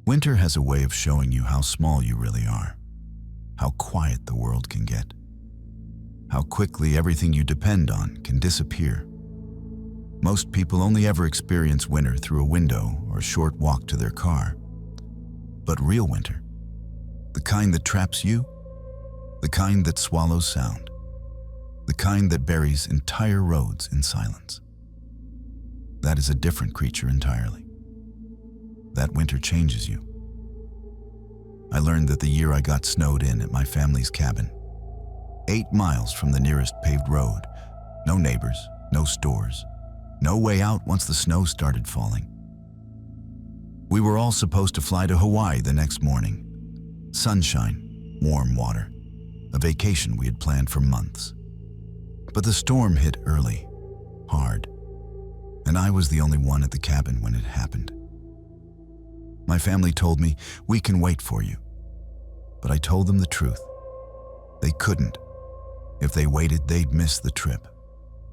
Winter has a way of showing you how small you really are, how quiet the world can get, how quickly everything you depend on can disappear. Most people only ever experience winter through a window or a short walk to their car. But real winter, the kind that traps you, the kind that swallows sound, the kind that buries entire roads in silence, that is a different creature entirely. That winter changes you. I learned that the year I got snowed in at my family's cabin, 8 miles from the nearest paved road, no neighbors, no stores, no way out once the snow started falling. We were all supposed to fly to Hawaii the next morning. Sunshine, warm water, a vacation we had planned for months. But the storm hit early, hard, and I was the only one at the cabin when it happened. My family told me, "We can wait for you." But I told them the truth. They couldn't. If they waited, they'd miss the trip.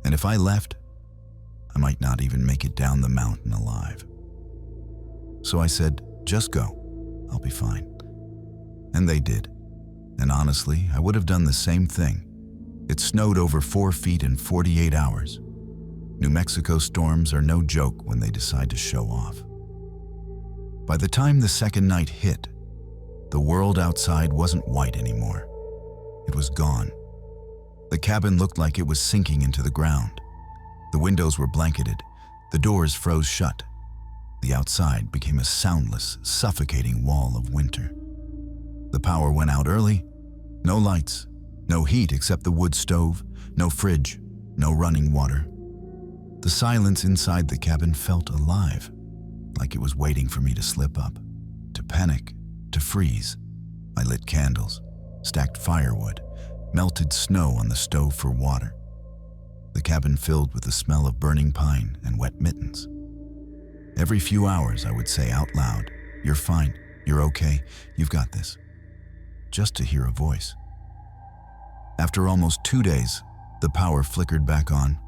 And if I left, I might not even make it down the mountain alive. So I said, "Just go. I'll be fine." And they did. And honestly, I would have done the same thing. It snowed over 4 feet in 48 hours. New Mexico storms are no joke when they decide to show off. By the time the second night hit, the world outside wasn't white anymore. It was gone. The cabin looked like it was sinking into the ground. The windows were blanketed. The doors froze shut. The outside became a soundless, suffocating wall of winter. The power went out early. No lights, no heat except the wood stove, no fridge, no running water. The silence inside the cabin felt alive, like it was waiting for me to slip up, to panic, to freeze. I lit candles, stacked firewood, melted snow on the stove for water. The cabin filled with the smell of burning pine and wet mittens. Every few hours I would say out loud, "You're fine, you're okay, you've got this," just to hear a voice. After almost 2 days, the power flickered back on.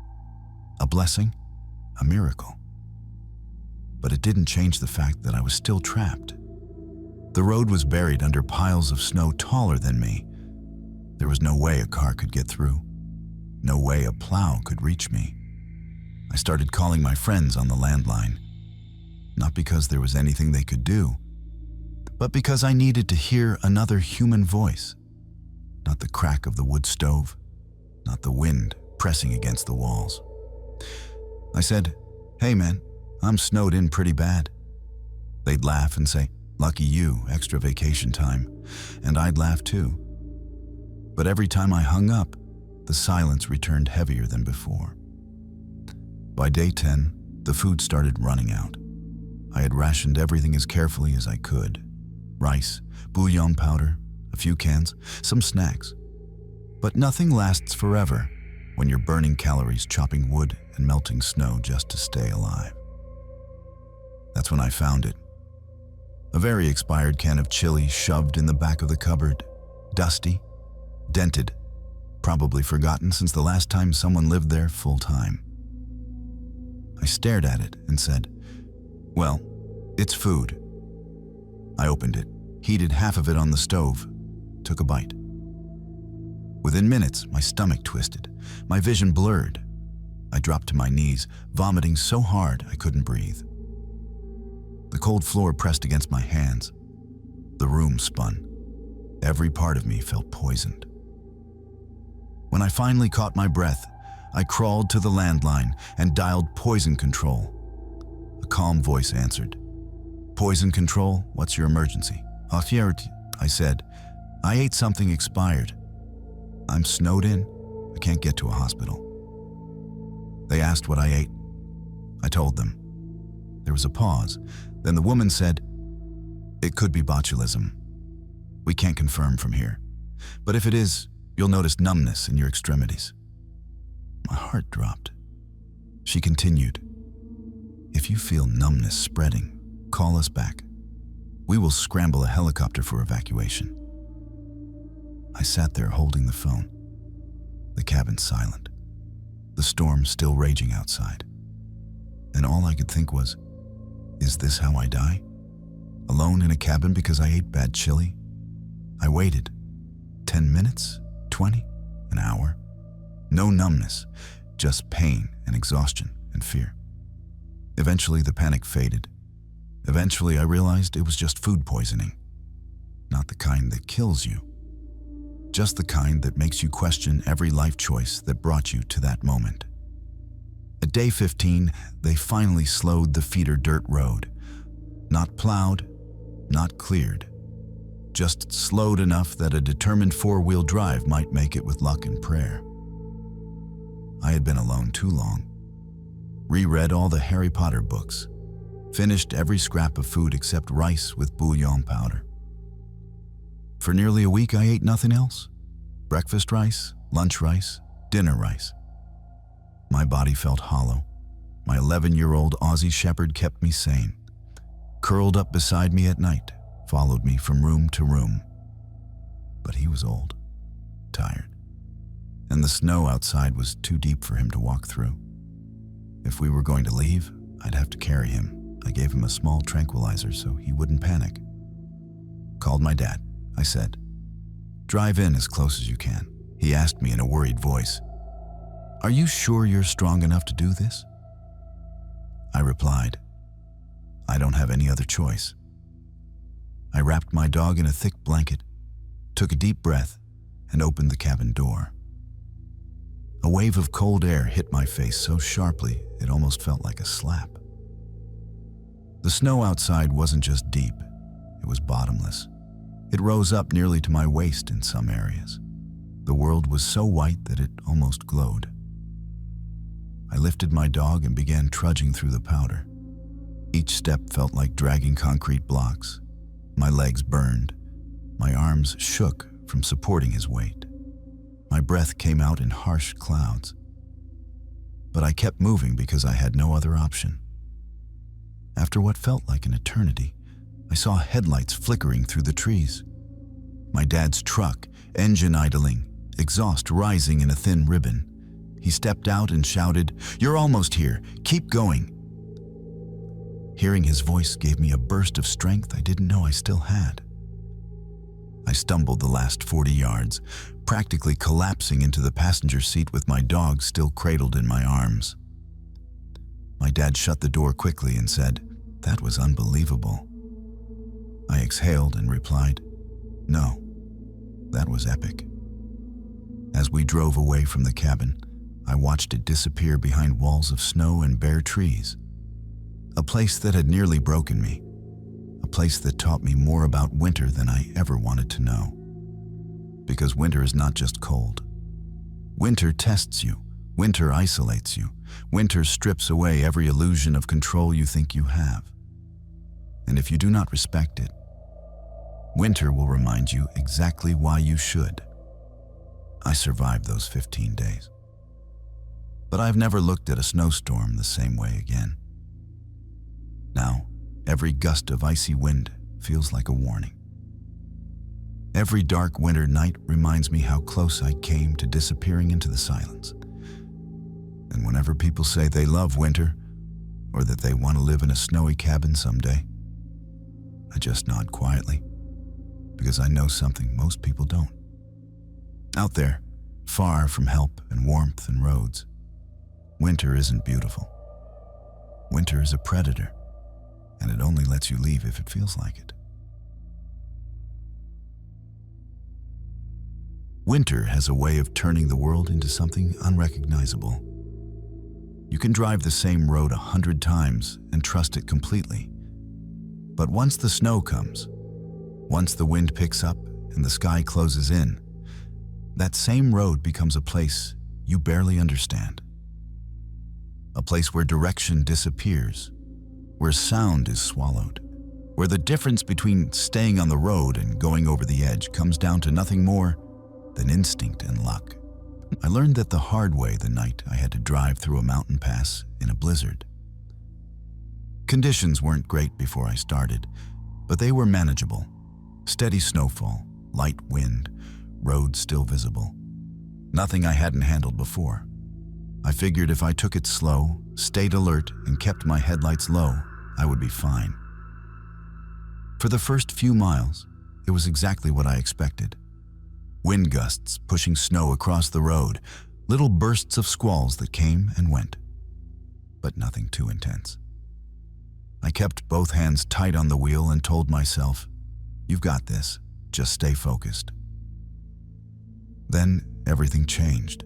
A blessing, a miracle. But it didn't change the fact that I was still trapped. The road was buried under piles of snow taller than me. There was no way a car could get through. No way a plow could reach me. I started calling my friends on the landline, not because there was anything they could do, but because I needed to hear another human voice. Not the crack of the wood stove, not the wind pressing against the walls. I said, "Hey man, I'm snowed in pretty bad." They'd laugh and say, "Lucky you, extra vacation time." And I'd laugh too. But every time I hung up, the silence returned heavier than before. By day 10, the food started running out. I had rationed everything as carefully as I could. Rice, bouillon powder, a few cans, some snacks. But nothing lasts forever when you're burning calories chopping wood and melting snow just to stay alive. That's when I found it. A very expired can of chili shoved in the back of the cupboard, dusty, dented, probably forgotten since the last time someone lived there full time. I stared at it and said, "Well, it's food." I opened it, heated half of it on the stove, took a bite. Within minutes, my stomach twisted, my vision blurred. I dropped to my knees, vomiting so hard I couldn't breathe. The cold floor pressed against my hands. The room spun. Every part of me felt poisoned. When I finally caught my breath, I crawled to the landline and dialed poison control. A calm voice answered. "Poison control, what's your emergency?" I said. "I ate something expired. I'm snowed in. I can't get to a hospital." They asked what I ate. I told them. There was a pause. Then the woman said, "It could be botulism. We can't confirm from here. But if it is, you'll notice numbness in your extremities." My heart dropped. She continued, "If you feel numbness spreading, call us back. We will scramble a helicopter for evacuation." I sat there holding the phone. The cabin silent. The storm still raging outside. And all I could think was, is this how I die? Alone? alone in a cabin because I ate bad chili. I waited. 10 minutes? 20? An hour? No numbness, just pain and exhaustion and fear. Eventually, the panic faded. Eventually, I realized it was just food poisoning. Not the kind that kills you. Just the kind that makes you question every life choice that brought you to that moment. At day 15, they finally slowed the feeder dirt road. Not plowed, not cleared. Just slowed enough that a determined four-wheel drive might make it with luck and prayer. I had been alone too long. Reread all the Harry Potter books. Finished every scrap of food except rice with bouillon powder. For nearly a week, I ate nothing else. Breakfast rice, lunch rice, dinner rice. My body felt hollow. My 11-year-old Aussie Shepherd kept me sane. Curled up beside me at night, followed me from room to room. But he was old, tired, and the snow outside was too deep for him to walk through. If we were going to leave, I'd have to carry him. I gave him a small tranquilizer so he wouldn't panic. Called my dad. I said, "Drive in as close as you can." He asked me in a worried voice, "Are you sure you're strong enough to do this?" I replied, "I don't have any other choice." I wrapped my dog in a thick blanket, took a deep breath, and opened the cabin door. A wave of cold air hit my face so sharply it almost felt like a slap. The snow outside wasn't just deep, it was bottomless. It rose up nearly to my waist in some areas. The world was so white that it almost glowed. I lifted my dog and began trudging through the powder. Each step felt like dragging concrete blocks. My legs burned. My arms shook from supporting his weight. My breath came out in harsh clouds. But I kept moving because I had no other option. After what felt like an eternity, I saw headlights flickering through the trees. My dad's truck, engine idling, exhaust rising in a thin ribbon. He stepped out and shouted, "You're almost here. Keep going." Hearing his voice gave me a burst of strength I didn't know I still had. I stumbled the last 40 yards, practically collapsing into the passenger seat with my dog still cradled in my arms. My dad shut the door quickly and said, "That was unbelievable." I exhaled and replied, "No, that was epic." As we drove away from the cabin, I watched it disappear behind walls of snow and bare trees. A place that had nearly broken me. A place that taught me more about winter than I ever wanted to know. Because winter is not just cold. Winter tests you. Winter isolates you. Winter strips away every illusion of control you think you have. And if you do not respect it, winter will remind you exactly why you should. I survived those 15 days. But I've never looked at a snowstorm the same way again. Now, every gust of icy wind feels like a warning. Every dark winter night reminds me how close I came to disappearing into the silence. And whenever people say they love winter, or that they want to live in a snowy cabin someday, I just nod quietly, because I know something most people don't. Out there, far from help and warmth and roads, winter isn't beautiful. Winter is a predator, and it only lets you leave if it feels like it. Winter has a way of turning the world into something unrecognizable. You can drive the same road 100 times and trust it completely. But once the snow comes, once the wind picks up and the sky closes in, that same road becomes a place you barely understand. A place where direction disappears, where sound is swallowed, where the difference between staying on the road and going over the edge comes down to nothing more than instinct and luck. I learned that the hard way the night I had to drive through a mountain pass in a blizzard. Conditions weren't great before I started, but they were manageable. Steady snowfall, light wind, roads still visible. Nothing I hadn't handled before. I figured if I took it slow, stayed alert, and kept my headlights low, I would be fine. For the first few miles, it was exactly what I expected. Wind gusts pushing snow across the road, little bursts of squalls that came and went, but nothing too intense. I kept both hands tight on the wheel and told myself, "You've got this, just stay focused." Then everything changed.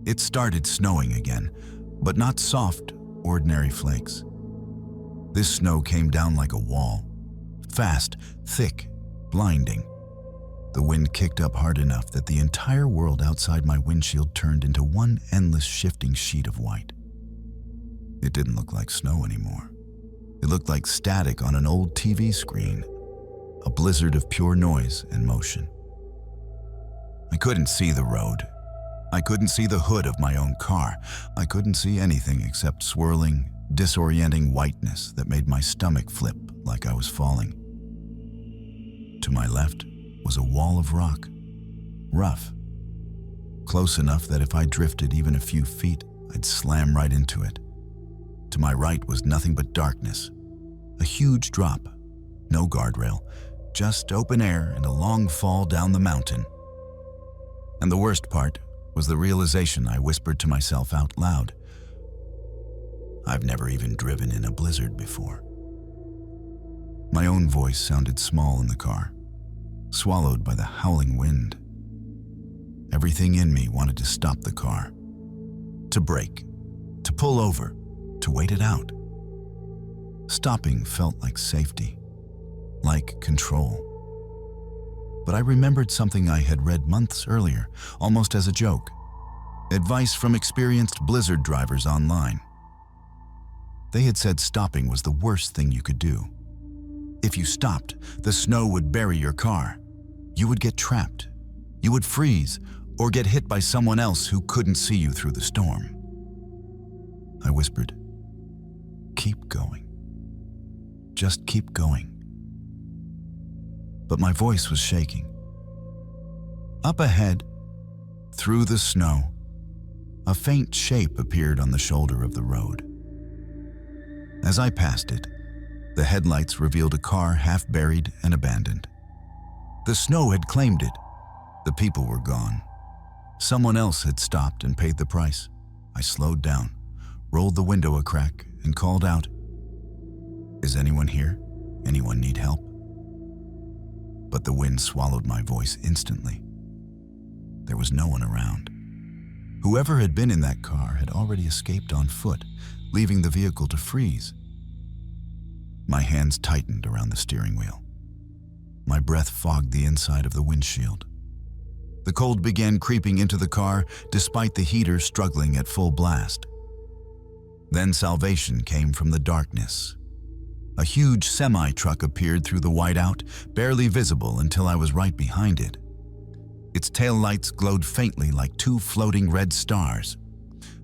It started snowing again, but not soft, ordinary flakes. This snow came down like a wall, fast, thick, blinding. The wind kicked up hard enough that the entire world outside my windshield turned into one endless shifting sheet of white. It didn't look like snow anymore. It looked like static on an old TV screen, a blizzard of pure noise and motion. I couldn't see the road. I couldn't see the hood of my own car. I couldn't see anything except swirling, disorienting whiteness that made my stomach flip like I was falling. To my left was a wall of rock, rough, close enough that if I drifted even a few feet, I'd slam right into it. To my right was nothing but darkness, a huge drop, no guardrail, just open air and a long fall down the mountain. And the worst part was the realization I whispered to myself out loud. I've never even driven in a blizzard before. My own voice sounded small in the car, swallowed by the howling wind. Everything in me wanted to stop the car, to brake, to pull over, to wait it out. Stopping felt like safety, like control. But I remembered something I had read months earlier, almost as a joke. Advice from experienced blizzard drivers online. They had said stopping was the worst thing you could do. If you stopped, the snow would bury your car. You would get trapped. You would freeze or get hit by someone else who couldn't see you through the storm. I whispered, "Keep going. Just keep going." But my voice was shaking. Up ahead, through the snow, a faint shape appeared on the shoulder of the road. As I passed it, the headlights revealed a car half buried and abandoned. The snow had claimed it. The people were gone. Someone else had stopped and paid the price. I slowed down, rolled the window a crack, and called out, "Is anyone here? Anyone need help?" But the wind swallowed my voice instantly. There was no one around. Whoever had been in that car had already escaped on foot, leaving the vehicle to freeze. My hands tightened around the steering wheel. My breath fogged the inside of the windshield. The cold began creeping into the car, despite the heater struggling at full blast. Then salvation came from the darkness. A huge semi-truck appeared through the whiteout, barely visible until I was right behind it. Its taillights glowed faintly like two floating red stars.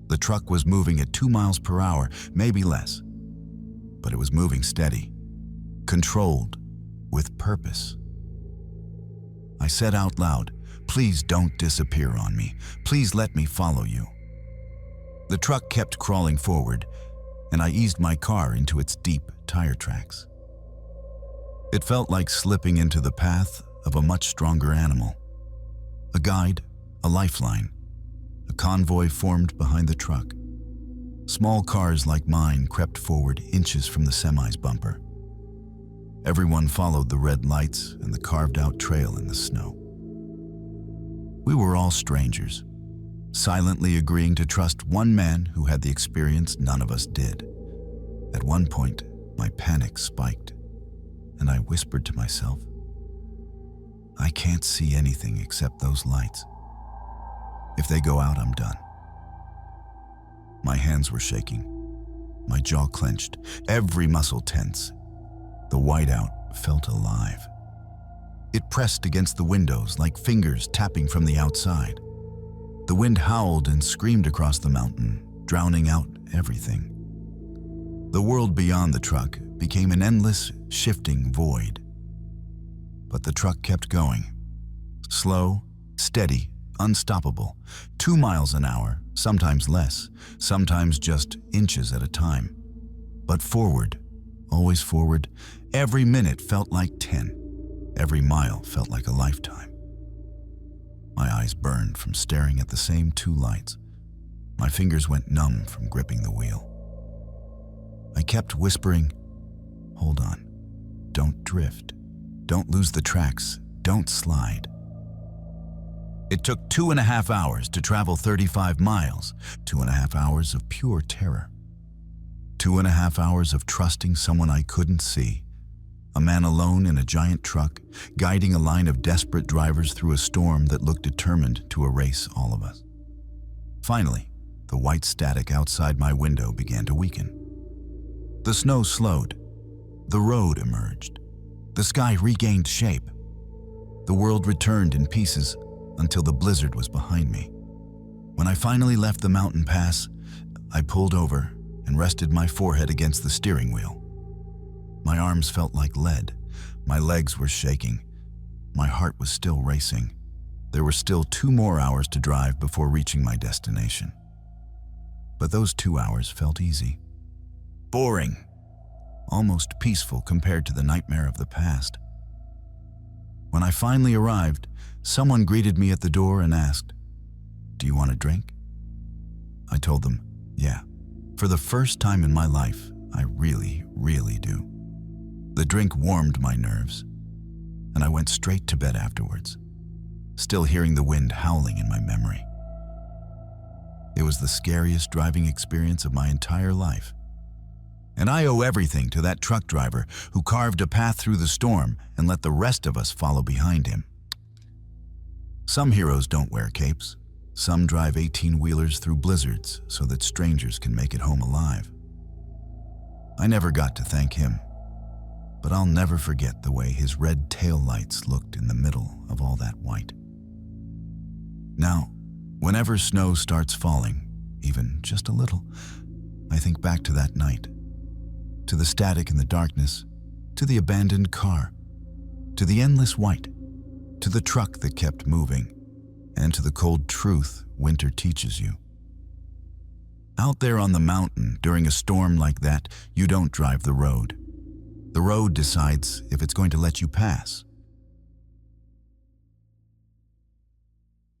The truck was moving at 2 miles per hour, maybe less. But it was moving steady, controlled, with purpose. I said out loud, "Please don't disappear on me. Please let me follow you." The truck kept crawling forward, and I eased my car into its deep tire tracks. It felt like slipping into the path of a much stronger animal. A guide, a lifeline, a convoy formed behind the truck. Small cars like mine crept forward inches from the semi's bumper. Everyone followed the red lights and the carved-out trail in the snow. We were all strangers, silently agreeing to trust one man who had the experience none of us did. At one point, my panic spiked, and I whispered to myself, "I can't see anything except those lights. If they go out, I'm done." My hands were shaking, my jaw clenched, every muscle tense. The whiteout felt alive. It pressed against the windows like fingers tapping from the outside. The wind howled and screamed across the mountain, drowning out everything. The world beyond the truck became an endless, shifting void. But the truck kept going. Slow, steady, unstoppable. 2 miles an hour, sometimes less, sometimes just inches at a time. But forward, always forward, Every minute felt like 10. Every mile felt like a lifetime. My eyes burned from staring at the same two lights. My fingers went numb from gripping the wheel. I kept whispering, "Hold on. Don't drift. Don't lose the tracks. Don't slide." It took 2.5 hours to travel 35 miles, 2.5 hours of pure terror. 2.5 hours of trusting someone I couldn't see. A man alone in a giant truck, guiding a line of desperate drivers through a storm that looked determined to erase all of us. Finally, the white static outside my window began to weaken. The snow slowed. The road emerged. The sky regained shape. The world returned in pieces until the blizzard was behind me. When I finally left the mountain pass, I pulled over and rested my forehead against the steering wheel. My arms felt like lead. My legs were shaking. My heart was still racing. There were still 2 more hours to drive before reaching my destination. But those 2 hours felt easy. Boring. Almost peaceful compared to the nightmare of the past. When I finally arrived, someone greeted me at the door and asked, "Do you want a drink?" I told them, "Yeah. For the first time in my life, I really, really do." The drink warmed my nerves, and I went straight to bed afterwards, still hearing the wind howling in my memory. It was the scariest driving experience of my entire life. And I owe everything to that truck driver who carved a path through the storm and let the rest of us follow behind him. Some heroes don't wear capes. Some drive 18-wheelers through blizzards so that strangers can make it home alive. I never got to thank him, but I'll never forget the way his red tail lights looked in the middle of all that white. Now, whenever snow starts falling, even just a little, I think back to that night, to the static in the darkness, to the abandoned car, to the endless white, to the truck that kept moving, and to the cold truth winter teaches you. Out there on the mountain during a storm like that, you don't drive the road. The road decides if it's going to let you pass.